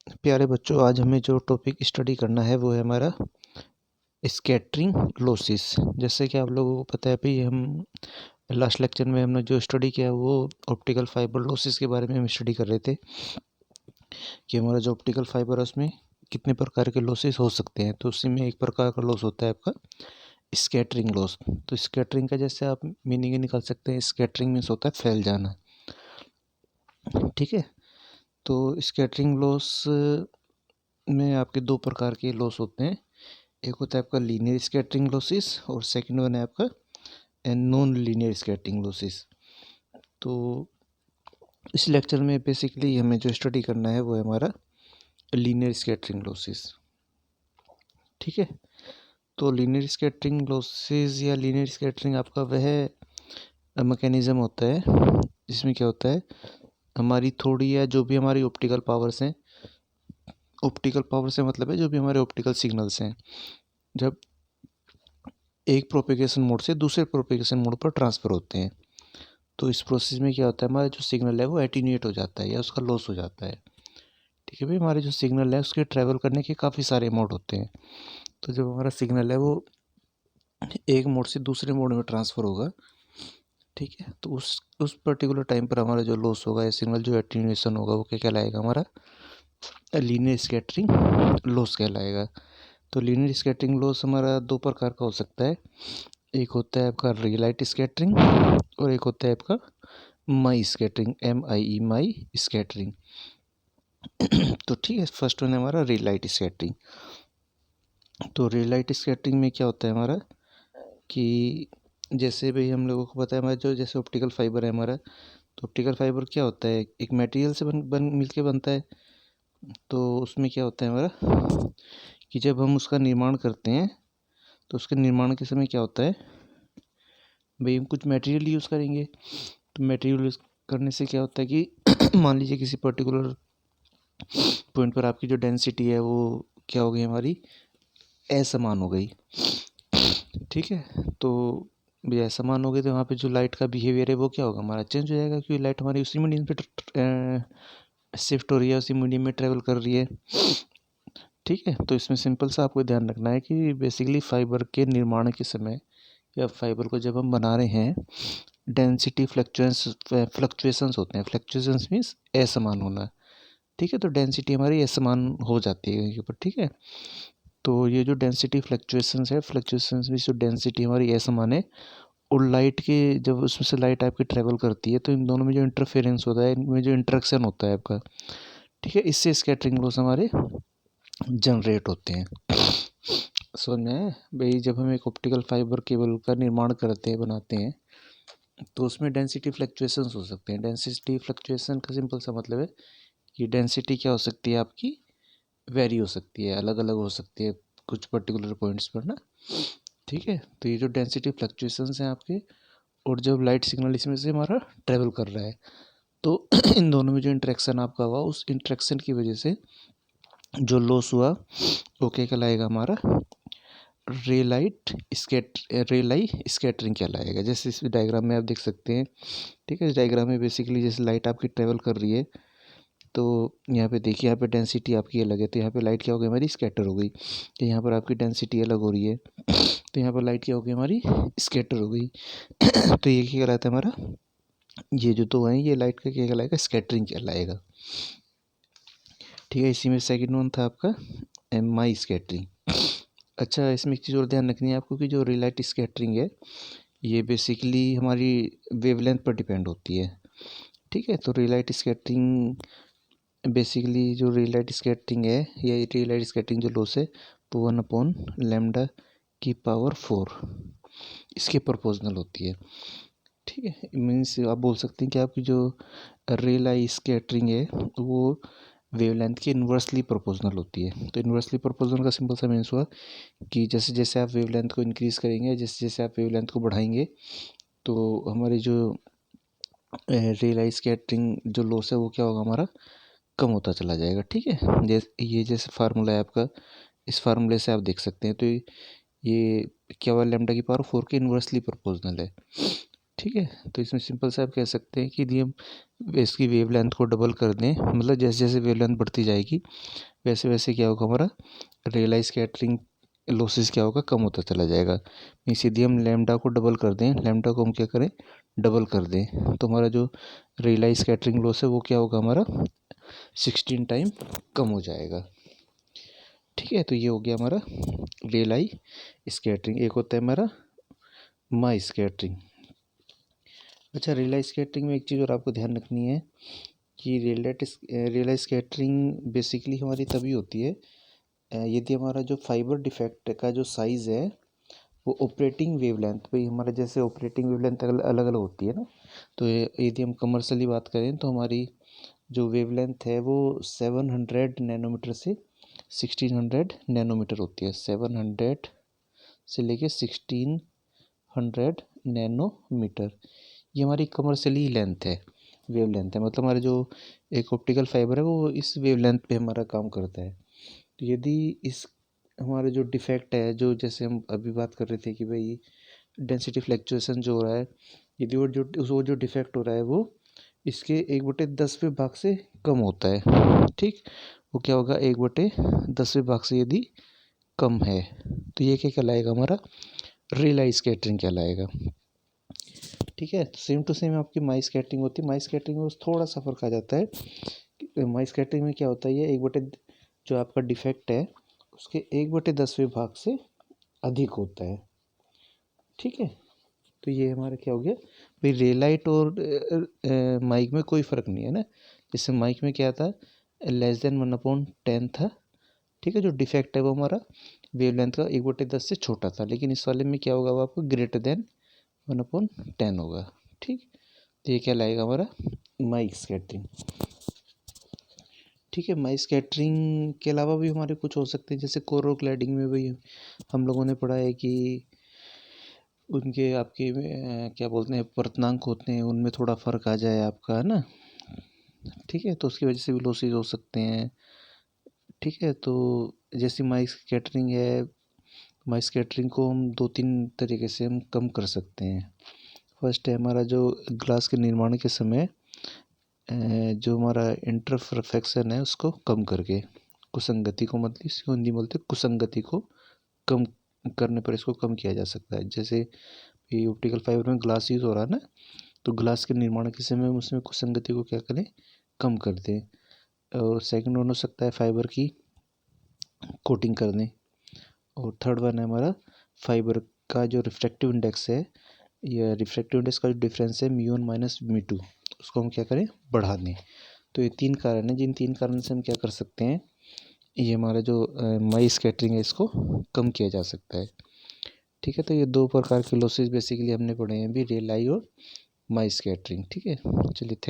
प्यारे बच्चों, आज हमें जो टॉपिक स्टडी करना है वो है हमारा स्कैटरिंग लॉसेस। जैसे कि आप लोगों को पता है भाई, हम लास्ट लेक्चर में हमने जो स्टडी किया वो ऑप्टिकल फाइबर लॉसेस के बारे में हम स्टडी कर रहे थे कि हमारा जो ऑप्टिकल फाइबर है उसमें कितने प्रकार के लॉसेस हो सकते हैं। तो उसी में एक प्रकार का लॉस होता है आपका स्कैटरिंग लॉस। तो स्कैटरिंग का जैसे आप मीनिंग निकाल सकते हैं, स्कैटरिंग मीन्स होता है फैल जाना। ठीक है, तो स्कैटरिंग लॉस में आपके दो प्रकार के लॉस होते हैं। एक होता है आपका लीनियर स्कैटरिंग लॉसेस और सेकंड वन है आपका नॉन लीनियर स्कैटरिंग लॉसेस। तो इस लेक्चर में बेसिकली हमें जो स्टडी करना है वो है हमारा लीनियर स्कैटरिंग लॉसेस। ठीक है, तो लीनियर स्कैटरिंग लॉसेस या लीनियर स्कैटरिंग आपका वह मैकेनिज़्म होता है जिसमें क्या होता है, हमारी थोड़ी या जो भी हमारी ऑप्टिकल पावर्स हैं, ऑप्टिकल पावर से मतलब है जो भी हमारे ऑप्टिकल सिग्नल्स हैं, जब एक प्रोपेगेशन मोड से दूसरे प्रोपेगेशन मोड पर ट्रांसफ़र होते हैं तो इस प्रोसेस में क्या होता है, हमारा जो सिग्नल है वो एटीन्यूएट हो जाता है या उसका लॉस हो जाता है। ठीक है भाई, हमारे जो सिग्नल है उसके ट्रैवल करने के काफ़ी सारे मोड होते हैं। तो जब हमारा सिग्नल है वो एक मोड से दूसरे मोड में ट्रांसफ़र होगा, ठीक है, तो उस पर्टिकुलर टाइम पर हमारा जो लॉस होगा या सिग्नल जो एटीन्यूएशन होगा वो क्या कहलाएगा, हमारा लीनियर स्कैटरिंग लॉस कहलाएगा। तो लीनियर स्कैटरिंग लॉस हमारा दो प्रकार का हो सकता है। एक होता है आपका रे लाइट स्कैटरिंग और एक होता है आपका माई स्कैटरिंग, MIE माई स्कैटरिंग। तो ठीक है, फर्स्ट वन है हमारा रे लाइट स्कैटरिंग। तो रे लाइट स्कैटरिंग में क्या होता है हमारा कि जैसे भाई हम लोगों को पता है, हमारा जो जैसे ऑप्टिकल फाइबर है हमारा, तो ऑप्टिकल फाइबर क्या होता है, एक मटेरियल से बन मिल के बनता है। तो उसमें क्या होता है हमारा कि जब हम उसका निर्माण करते हैं तो उसके निर्माण के समय क्या होता है भाई, हम कुछ मटेरियल यूज़ करेंगे। तो मटेरियल यूज़ करने से क्या होता है कि मान लीजिए किसी पर्टिकुलर पॉइंट पर आपकी जो डेंसिटी है वो क्या हो गई, हमारी असमान हो गई। ठीक है, तो ये असमान हो गई तो वहाँ पे जो लाइट का बिहेवियर है वो क्या होगा, हमारा चेंज हो जाएगा, क्योंकि लाइट हमारी उसी मीडियम पे शिफ्ट हो रही है, उसी मीडियम में ट्रेवल कर रही है। ठीक है, तो इसमें सिंपल सा आपको ध्यान रखना है कि बेसिकली फाइबर के निर्माण के समय या फाइबर को जब हम बना रहे हैं, डेंसिटी फ्लक्चुएशंस होते हैं। फ्लक्चुएशंस मीन्स असमान होना। ठीक है, तो डेंसिटी हमारी असमान हो जाती है कहीं के ऊपर। ठीक है, तो ये जो डेंसिटी फ्लक्चुएशंस है, फ्लक्चुएशंस में जो डेंसिटी हमारी असमान है, और लाइट के जब उसमें से लाइट आपकी ट्रेवल करती है तो इन दोनों में जो इंटरफेरेंस होता है, इनमें जो इंटरेक्शन होता है आपका, ठीक है, इससे स्कैटरिंग लॉस हमारे जनरेट होते हैं। समझ में आया भाई, जब हम एक ऑप्टिकल फाइबर केबल का निर्माण करते हैं, बनाते हैं, तो उसमें डेंसिटी फ्लक्चुएशंस हो सकते हैं। डेंसिटी फ्लक्चुएशन का सिंपल सा मतलब है कि डेंसिटी क्या हो सकती है आपकी, वेरी हो सकती है, अलग अलग हो सकती है कुछ पर्टिकुलर पॉइंट्स पर ना। ठीक है, तो ये जो डेंसिटी फ्लक्चुएशंस हैं आपके, और जब लाइट सिग्नल इसमें से हमारा ट्रेवल कर रहा है तो इन दोनों में जो इंटरेक्शन आपका हुआ, उस इंटरेक्शन की वजह से जो लॉस हुआ वो क्या कहलाएगा, हमारा रे लाई स्कैटरिंग कहलाएगा। जैसे इस डायग्राम में आप देख सकते हैं। ठीक है, इस डायग्राम में बेसिकली जैसे लाइट आपकी ट्रेवल कर रही है, तो यहाँ पे देखिए, यहाँ पे डेंसिटी आपकी अलग है, तो यहाँ पे लाइट क्या हो गई, हमारी स्कैटर हो गई। तो यहाँ पर आपकी डेंसिटी अलग हो रही है, तो यहाँ पर लाइट क्या हो गई, हमारी स्कैटर हो गई। तो ये क्या कहलाता है हमारा, ये जो दो हैं, ये लाइट का क्या कहलाएगा, स्कैटरिंग कहलाएगा। ठीक है, इसी में सेकंड वन था आपका माई स्कैटरिंग। अच्छा, इसमें एक चीज़ और ध्यान रखनी है आपको कि जो रे लाइट स्कैटरिंग है ये बेसिकली हमारी वेवलेंथ पर डिपेंड होती है। ठीक है, तो रे लाइट स्कैटरिंग बेसिकली जो रे लाइट स्कैटरिंग है, ये रे लाइट स्कैटरिंग जो लॉस है वो 1/λ⁴ इसके प्रोपोर्शनल होती है। ठीक है, मीन्स आप बोल सकते हैं कि आपकी जो रे लाइट स्कैटरिंग है वो वेवलेंथ के इन्वर्सली प्रोपोर्शनल होती है। तो इन्वर्सली प्रोपोर्शनल का सिंपल सा मीन्स हुआ कि जैसे जैसे आप वेवलेंथ को इंक्रीज़ करेंगे, जैसे जैसे आप वेवलेंथ को बढ़ाएंगे, तो हमारी जो रे लाइट स्कैटरिंग जो लॉस है वो क्या होगा, हमारा कम होता चला जाएगा। ठीक है, ये जैसे फार्मूला है आपका, इस फार्मूले से आप देख सकते हैं। तो ये क्या हुआ, λ⁴ के इन्वर्सली प्रोपोर्शनल है। ठीक है, तो इसमें सिंपल सा आप कह सकते हैं कि यदि हम इसकी वेवलेंथ को डबल कर दें, मतलब जैसे जैसे वेवलेंथ बढ़ती जाएगी वैसे वैसे क्या होगा, हमारा रियलाइज स्कैटरिंग लॉसेस क्या होगा, कम होता चला जाएगा। मीन्स यदि हम लैम्डा को डबल कर दें, लैम्डा को हम क्या करें, डबल कर दें, तो हमारा जो रियलाइज स्कैटरिंग लॉस है वो क्या होगा, हमारा 16 टाइम कम हो जाएगा। ठीक है, तो ये हो गया हमारा रियलाइज स्कैटरिंग। एक होता है हमारा माई स्कैटरिंग। अच्छा, रियलाइज स्कैटरिंग में एक चीज़ और आपको ध्यान रखनी है कि रियलाइज स्कैटरिंग बेसिकली हमारी तभी होती है यदि हमारा जो फाइबर डिफेक्ट का जो साइज़ है वो ऑपरेटिंग वेवलेंथ पे, हमारा जैसे ऑपरेटिंग वेवलेंथ अलग अलग होती है ना, तो यदि हम कमर्शियली बात करें तो हमारी जो वेवलेंथ है वो 700 नैनोमीटर से 1600 नैनोमीटर होती है। 700 से लेके 1600 नैनोमीटर, ये हमारी कमर्शियली लेंथ है, वेवलेंथ है। मतलब हमारा जो एक ऑप्टिकल फाइबर है वो इस वेवलेंथ पे हमारा काम करता है। तो यदि इस हमारा जो डिफेक्ट है, जो जैसे हम अभी बात कर रहे थे कि भाई डेंसिटी फ्लैक्चुएशन जो हो रहा है, यदि वो जो डिफेक्ट हो रहा है वो इसके 1/10वें भाग से कम होता है। ठीक, वो क्या होगा, 1/10वें भाग से यदि कम है तो ये क्या कहलाएगा, हमारा रियलाइज स्कैटरिंग कहलाएगा। ठीक है, सेम टू सेम आपकी माई स्कैटरिंग होती है। माई स्कैटरिंग में थोड़ा सा फर्क आ जाता है। माई स्कैटरिंग में क्या होता है, ये जो आपका डिफेक्ट है उसके 1/10वें भाग से अधिक होता है। ठीक है, तो ये हमारा क्या हो गया भाई, रेलाइट और माइक में कोई फ़र्क नहीं है ना। जैसे माइक में क्या था, <1/10 था। ठीक है, जो डिफेक्ट है वो हमारा वेवलेंथ का 1/10 से छोटा था, लेकिन इस वाले में क्या होगा, वो आपको <1/10 होगा। ठीक, तो ये क्या लाएगा, हमारा माइक स्कैटरिंग। ठीक है, माइक स्कैटरिंग के अलावा भी हमारे कुछ हो सकते हैं, जैसे कोरो क्लैडिंग में भी हम लोगों ने पढ़ा है कि उनके आपके क्या बोलते हैं पर्तनांक होते हैं, उनमें थोड़ा फ़र्क आ जाए आपका, है ना। ठीक है, तो उसकी वजह से भी लॉसेज हो सकते हैं। ठीक है, तो जैसे माइक स्कैटरिंग है, माइक स्कैटरिंग को हम 2-3 तरीके से हम कम कर सकते हैं। फर्स्ट है हमारा जो ग्लास के निर्माण के समय जो हमारा इंटरफेक्शन है उसको कम करके, कुसंगति को, मतलब इसको हिंदी बोलते हैं कुसंगति को कम करने पर इसको कम किया जा सकता है। जैसे ये ऑप्टिकल फाइबर में ग्लास यूज़ हो रहा है ना, तो ग्लास के निर्माण के समय हम उसमें कुसंगति को क्या करें, कम कर दें। और सेकंड वन हो सकता है फाइबर की कोटिंग कर दें। और थर्ड वन है हमारा फाइबर का जो रिफ्रैक्टिव इंडेक्स है, या रिफ्रैक्टिव इंडेक्स का जो डिफरेंस है μ1 माइनस μ2, उसको हम क्या करें, बढ़ा दें। तो ये 3 कारण हैं, जिन 3 कारण से हम क्या कर सकते हैं, ये हमारा जो माई स्कैटरिंग है इसको कम किया जा सकता है। ठीक है, तो ये 2 प्रकार के लॉसेस बेसिकली हमने पढ़े हैं अभी, रियल आई और माई स्कैटरिंग। ठीक है, चलिए।